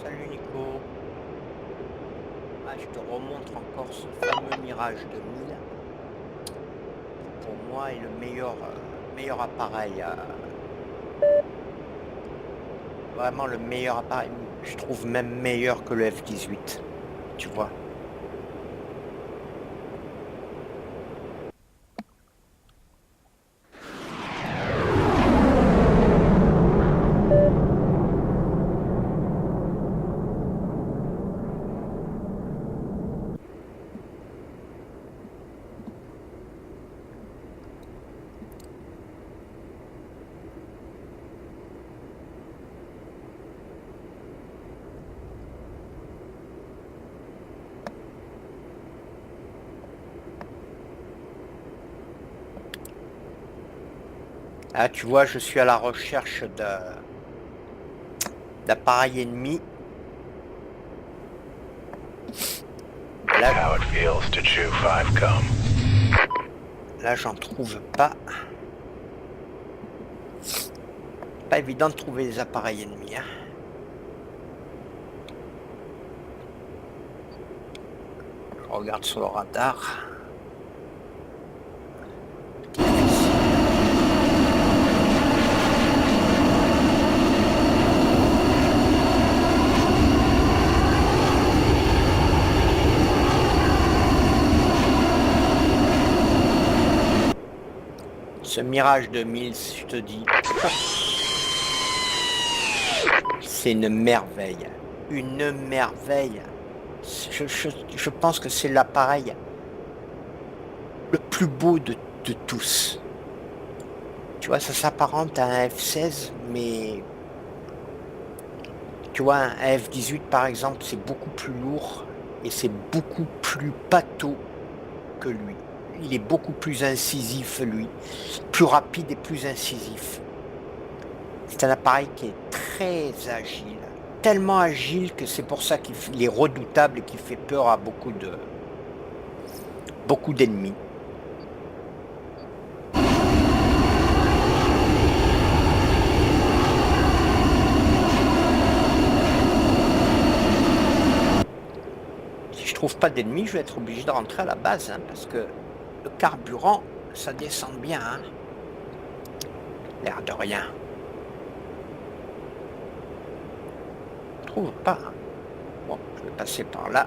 Salut Nico. Ah, je te remontre encore ce fameux Mirage 2000. Pour moi, est le meilleur appareil. Vraiment le meilleur appareil. Je trouve même meilleur que le F-18. Tu vois. Ah, tu vois, je suis à la recherche d'appareils ennemis. Là, j'en trouve pas. Pas évident de trouver des appareils ennemis. Hein. Je regarde sur le radar. Ce Mirage 2000, je te dis, c'est une merveille. Une merveille. Je pense que c'est l'appareil le plus beau de tous. Tu vois, ça s'apparente à un F-16, mais tu vois, un F-18 par exemple, c'est beaucoup plus lourd et c'est beaucoup plus bateau que lui. Il est beaucoup plus incisif, lui. Plus rapide et plus incisif. C'est un appareil qui est très agile. Tellement agile que c'est pour ça qu'il est redoutable et qu'il fait peur à beaucoup d'ennemis. Si je trouve pas d'ennemis, je vais être obligé de rentrer à la base, hein, parce que le carburant, ça descend bien. Hein. L'air de rien. Je trouve pas. Hein. Bon, je vais passer par là.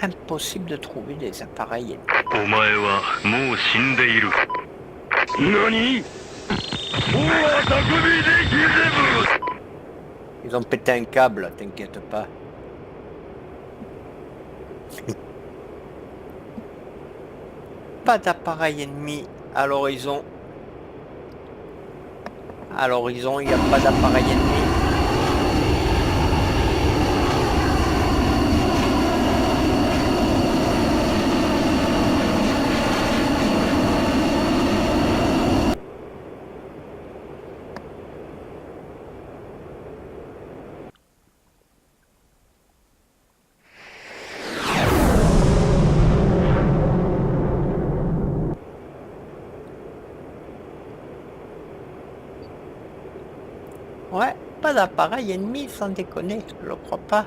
Impossible de trouver des appareils. Ils ont pété un câble, t'inquiète pas. Pas d'appareil ennemi à l'horizon. À l'horizon, il n'y a pas d'appareil ennemi. Ouais, pas d'appareil ennemi, sans déconner, je le crois pas.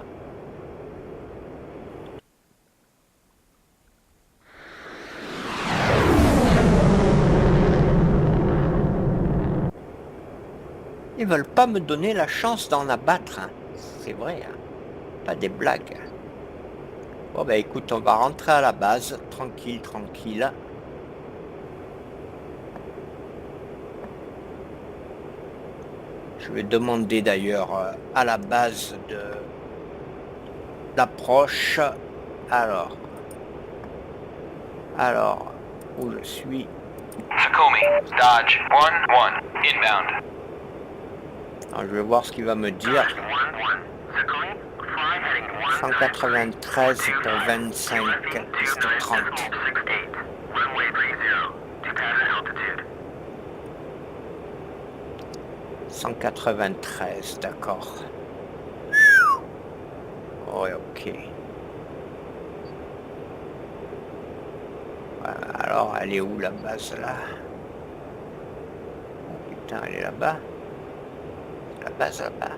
Ils veulent pas me donner la chance d'en abattre. Hein. C'est vrai, hein. Pas des blagues. Bon bah écoute, on va rentrer à la base, tranquille, tranquille. Je vais demander d'ailleurs à la base de l'approche. Alors, où je suis? Takumi, Dodge 1-1, inbound. Alors, je vais voir ce qu'il va me dire. 193 pour 25, piste 30. 193, d'accord. Ouais, ok. Alors, elle est où la base là? Oh, putain, elle est là-bas. La base là-bas.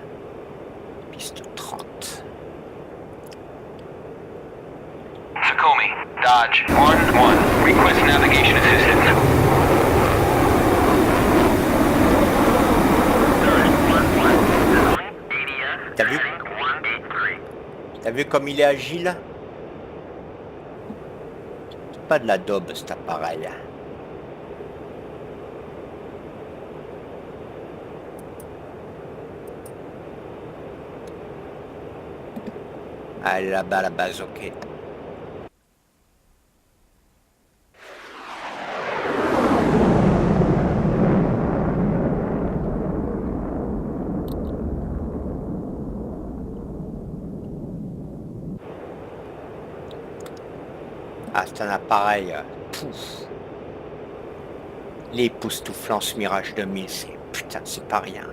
Piste 30. Tacomi, Dodge 1-1. Request navigation assistance. T'as vu? T'as vu comme il est agile? C'est pas de la daube cet appareil. Ah, elle est là-bas la base, ok. Ah, c'est un appareil. Pouf. Les époustouflants ce Mirage 2000, c'est... Putain, c'est pas rien.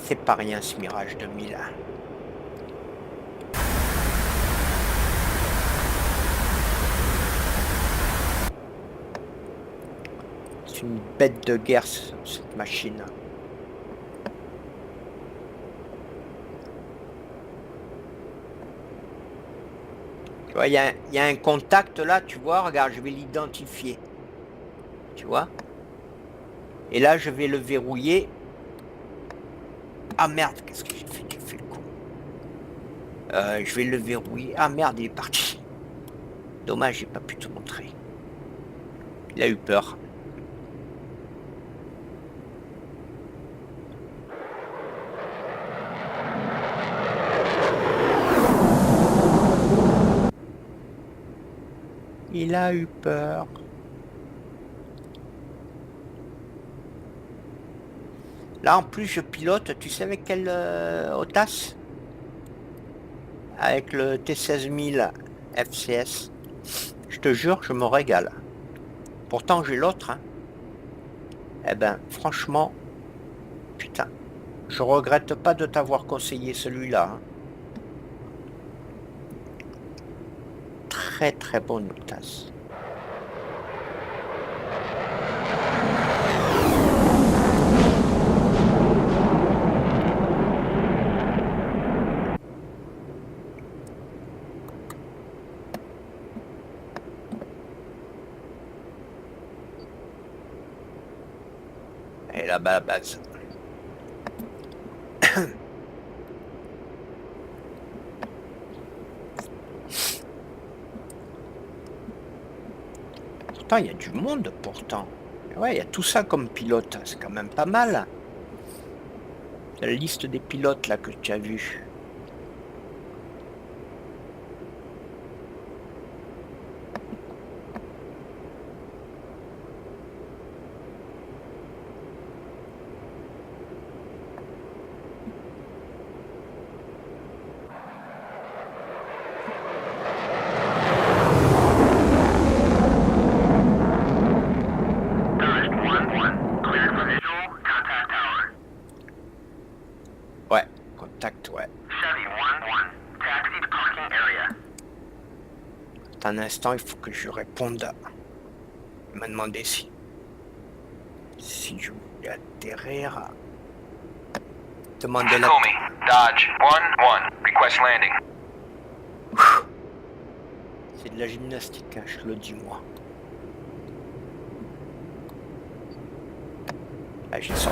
C'est pas rien ce Mirage 2000. C'est une bête de guerre, cette machine. Tu vois, il y a un contact là, tu vois, regarde, je vais l'identifier. Tu vois? Et là, je vais le verrouiller. Ah merde, qu'est-ce que j'ai fait? J'ai fait le con. Je vais le verrouiller. Ah merde, il est parti. Dommage, j'ai pas pu te montrer. Il a eu peur. Il a eu peur. Là, en plus, je pilote, tu sais avec quelle Otas? Avec le T16000 FCS. Je te jure, je me régale. Pourtant, j'ai l'autre. Hein. Eh ben, franchement, putain, je regrette pas de t'avoir conseillé celui-là. Hein. Très très bonne Otas. Et là-bas, la base. Pourtant, il y a du monde, pourtant. Ouais, il y a tout ça comme pilote. C'est quand même pas mal. La liste des pilotes, là, que tu as vu. Ouais, contact, ouais. Attends un instant, il faut que je réponde. Il m'a demandé si je voulais atterrir. Demander la... Tacomi, Dodge 1-1. Request landing. C'est de la gymnastique, hein, je te le dis moi. Ah, j'ai ça.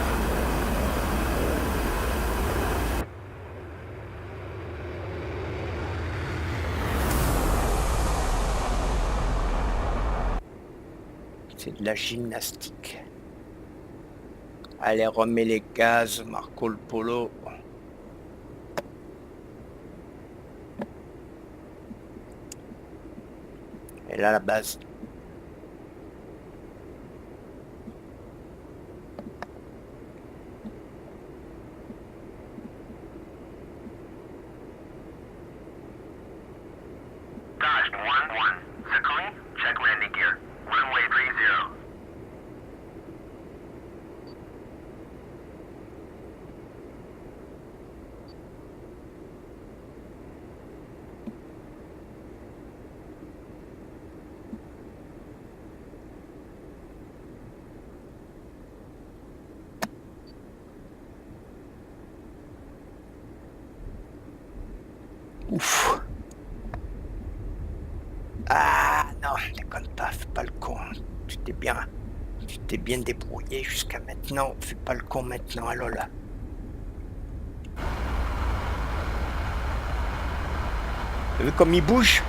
C'est de la gymnastique. Allez, remets les gaz, Marco le Polo. Et là, la base. Dodge 1-1. Tacomi, check landing gear. Runway 30. t'es bien débrouillé jusqu'à maintenant. Fais pas le con maintenant, alors là. T'as vu comme il bouge?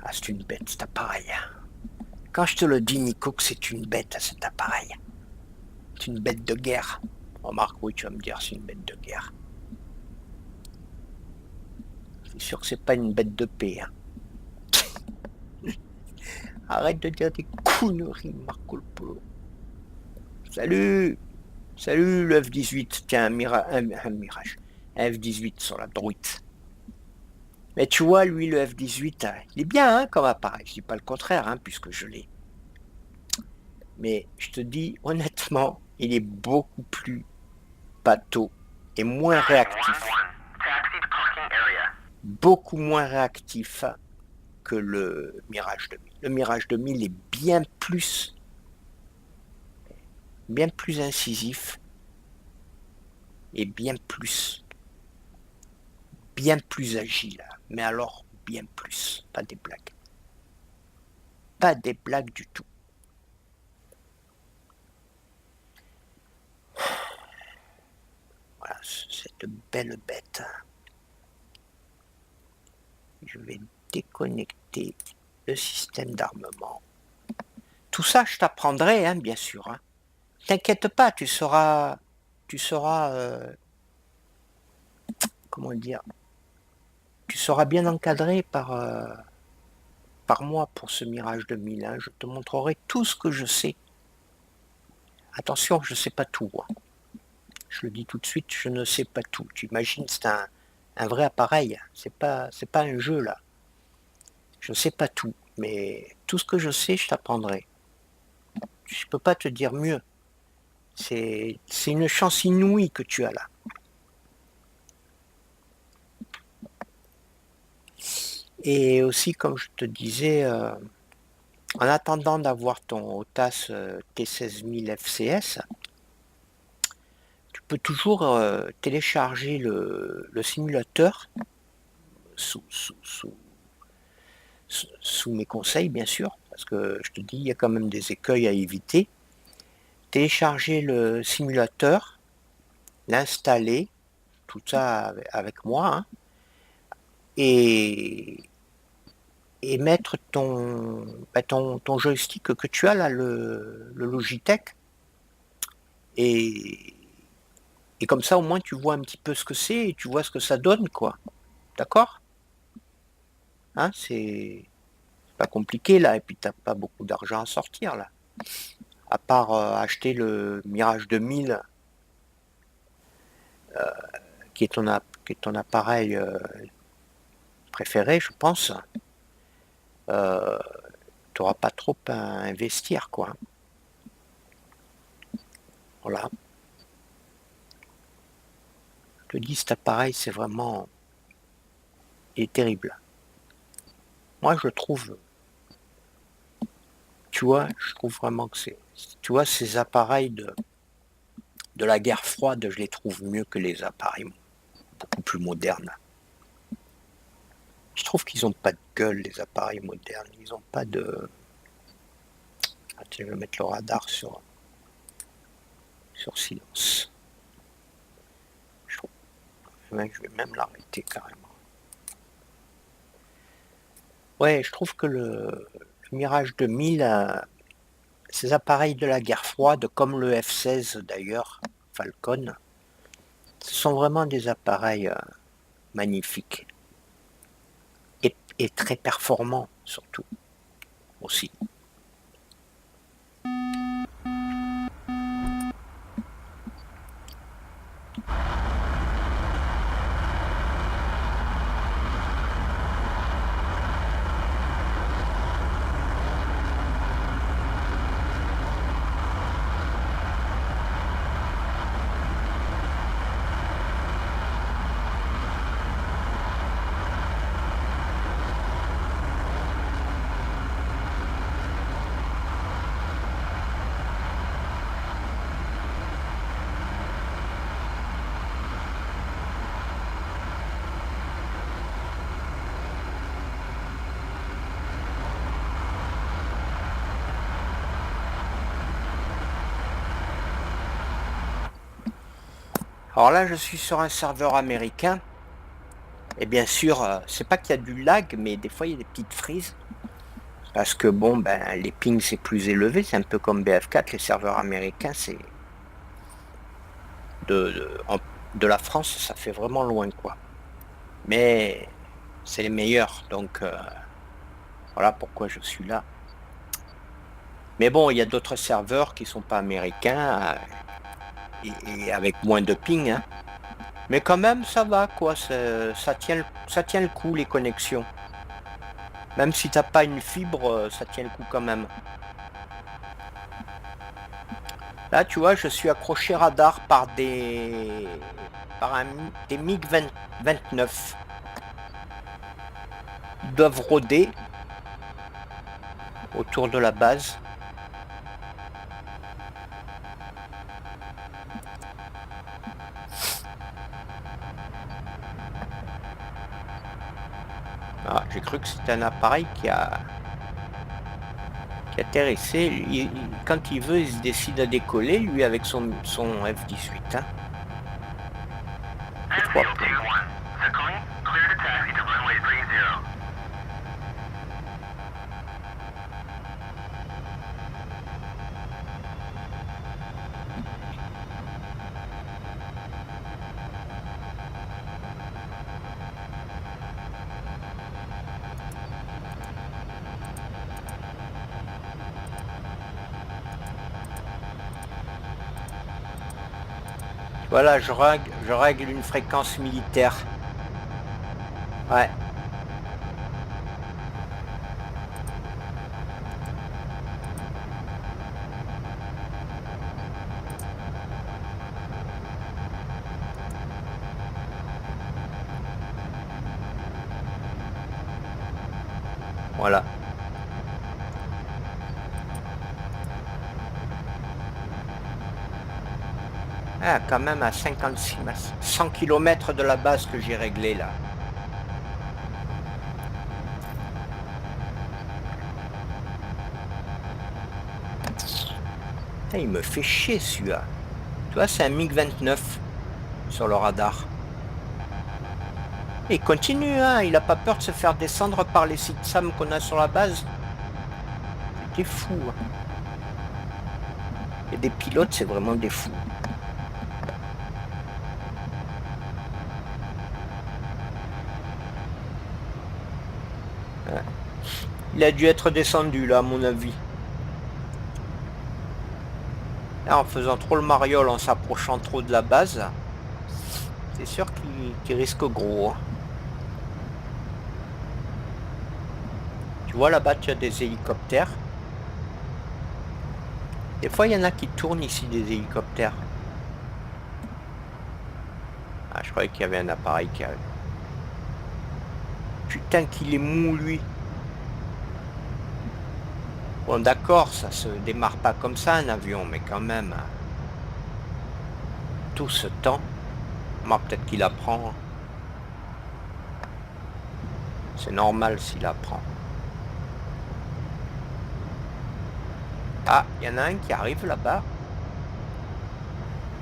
Ah, c'est une bête cet appareil. Quand je te le dis, Nico, que c'est une bête cet appareil. C'est une bête de guerre. Remarque, oui, tu vas me dire, c'est une bête de guerre. C'est sûr que c'est pas une bête de paix. Hein. Arrête de dire des conneries, Marco le Polo. Salut! Salut le F-18. Tiens, un Mirage. Un F-18 sur la droite. Mais tu vois, lui, le F-18, il est bien hein, comme appareil. Je dis pas le contraire, hein, puisque je l'ai. Mais je te dis, honnêtement, il est beaucoup plus bateau et moins réactif. Beaucoup moins réactif que le Mirage 2000. Le Mirage 2000 est bien plus incisif et bien plus agile. Mais alors, bien plus. Pas des blagues. Pas des blagues du tout. Voilà, cette belle bête. Je vais déconnecter le système d'armement. Tout ça, je t'apprendrai, hein, bien sûr. Hein. T'inquiète pas, tu seras comment dire, tu seras bien encadré par moi pour ce Mirage 2000. Hein. Je te montrerai tout ce que je sais. Attention, je ne sais pas tout. Hein. Je le dis tout de suite, je ne sais pas tout. Tu imagines, c'est un vrai appareil. C'est pas un jeu là. Je ne sais pas tout, mais tout ce que je sais, je t'apprendrai. Je ne peux pas te dire mieux. C'est une chance inouïe que tu as là. Et aussi, comme je te disais, en attendant d'avoir ton OTAS T16000 FCS, tu peux toujours télécharger le simulateur sous mes conseils, bien sûr, parce que je te dis, il y a quand même des écueils à éviter. Télécharger le simulateur, l'installer, tout ça avec moi, hein, et mettre ton joystick que tu as là, le Logitech, et comme ça au moins tu vois un petit peu ce que c'est et tu vois ce que ça donne, quoi. D'accord? Hein, c'est pas compliqué là, et puis t'as pas beaucoup d'argent à sortir là. À part acheter le Mirage 2000 qui est ton appareil préféré, je pense. Tu n'auras pas trop à investir, quoi. Voilà. Je te dis, cet appareil, c'est vraiment... Il est terrible. Moi, je trouve... Tu vois, je trouve vraiment que c'est... Tu vois, ces appareils de la guerre froide, je les trouve mieux que les appareils beaucoup plus modernes. Je trouve qu'ils n'ont pas de gueule, les appareils modernes. Ils n'ont pas de... Ah, tiens, je vais mettre le radar sur silence. Je vais même l'arrêter carrément. Ouais, je trouve que le Mirage 2000, ces appareils de la guerre froide, comme le F-16 d'ailleurs, Falcon, ce sont vraiment des appareils magnifiques et très performants surtout aussi. Alors là, je suis sur un serveur américain. Et bien sûr, c'est pas qu'il y a du lag, mais des fois il y a des petites frises. Parce que bon, ben les pings c'est plus élevé, c'est un peu comme BF4, les serveurs américains, c'est de la France, ça fait vraiment loin quoi. Mais c'est les meilleurs, donc voilà pourquoi je suis là. Mais bon, il y a d'autres serveurs qui sont pas américains et avec moins de ping, hein. Mais quand même, ça va quoi, ça tient le coup les connexions. Même si t'as pas une fibre, ça tient le coup quand même. Là, tu vois, je suis accroché radar par des MiG 29. Ils doivent rôder autour de la base. Ah, j'ai cru que c'était un appareil qui atterrissait. Quand il veut, il se décide à décoller, lui, avec son F-18. Hein. Voilà, je règle une fréquence militaire. Ouais. Voilà. Ah, quand même à 100 km de la base que j'ai réglé là. Putain, il me fait chier celui-là. Tu vois, c'est un MiG 29 sur le radar. Et il continue, hein, il a pas peur de se faire descendre par les sites SAM qu'on a sur la base. C'est fou. Hein. Et des pilotes, c'est vraiment des fous. Il a dû être descendu là à mon avis. Là, en faisant trop le mariole, en s'approchant trop de la base, c'est sûr qu'il risque gros. Hein. Tu vois là-bas, tu as des hélicoptères. Des fois, il y en a qui tournent ici des hélicoptères. Ah, je croyais qu'il y avait un appareil qui arrive. Putain qu'il est mou lui. Bon d'accord, ça se démarre pas comme ça un avion, mais quand même. Tout ce temps. Moi peut-être qu'il apprend. C'est normal s'il apprend. Ah, il y en a un qui arrive là-bas.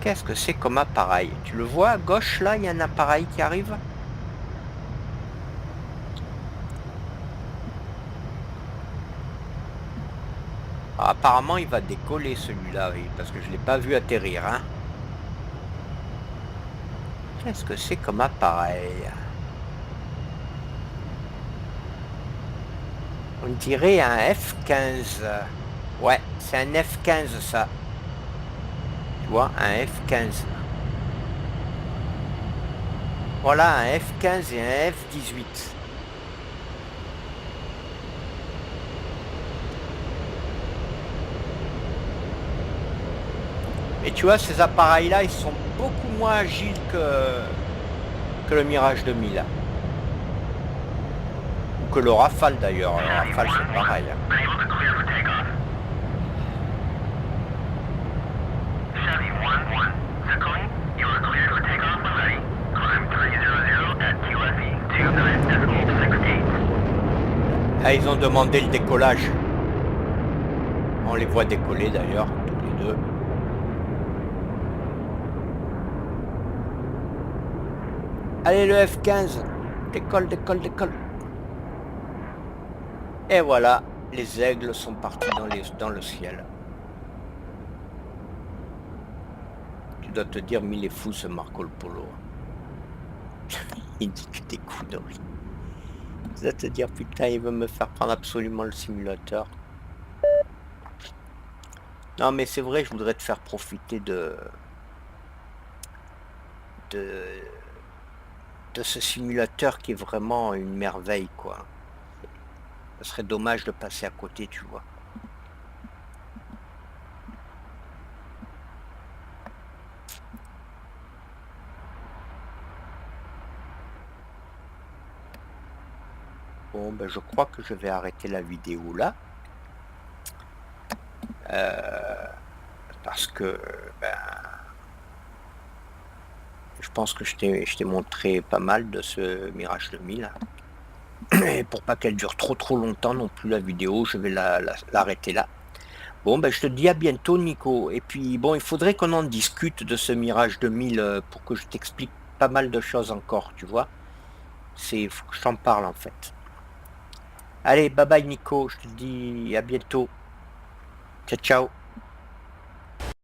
Qu'est-ce que c'est comme appareil? Tu le vois à gauche là, il y a un appareil qui arrive. Ah, apparemment il va décoller celui-là, oui, parce que je ne l'ai pas vu atterrir. Hein. Qu'est-ce que c'est comme appareil? On dirait un F-15. Ouais, c'est un F-15 ça. Tu vois, un F-15. Voilà, un F-15 et un F-18. Et tu vois, ces appareils-là, ils sont beaucoup moins agiles que le Mirage 2000. Ou que le Rafale d'ailleurs. Le Rafale, c'est pareil. Ah, ils ont demandé le décollage. On les voit décoller d'ailleurs, tous les deux. Allez, le F-15. Décolle, décolle, décolle. Et voilà, les aigles sont partis dans le ciel. Tu dois te dire, mais il est fou ce Marco Polo. Il dit que des conneries. Tu dois te dire, putain, il veut me faire prendre absolument le simulateur. Non, mais c'est vrai, je voudrais te faire profiter de ce simulateur qui est vraiment une merveille, quoi. Ce serait dommage de passer à côté, tu vois. Bon, ben, je crois que je vais arrêter la vidéo là. Parce que, ben, je pense que je t'ai montré pas mal de ce Mirage 2000. Et pour pas qu'elle dure trop longtemps non plus la vidéo, je vais l'arrêter là. Bon, ben, je te dis à bientôt, Nico. Et puis, bon, il faudrait qu'on en discute de ce Mirage 2000 pour que je t'explique pas mal de choses encore, tu vois. Faut que je t'en parle, en fait. Allez, bye bye, Nico. Je te dis à bientôt. Ciao, ciao.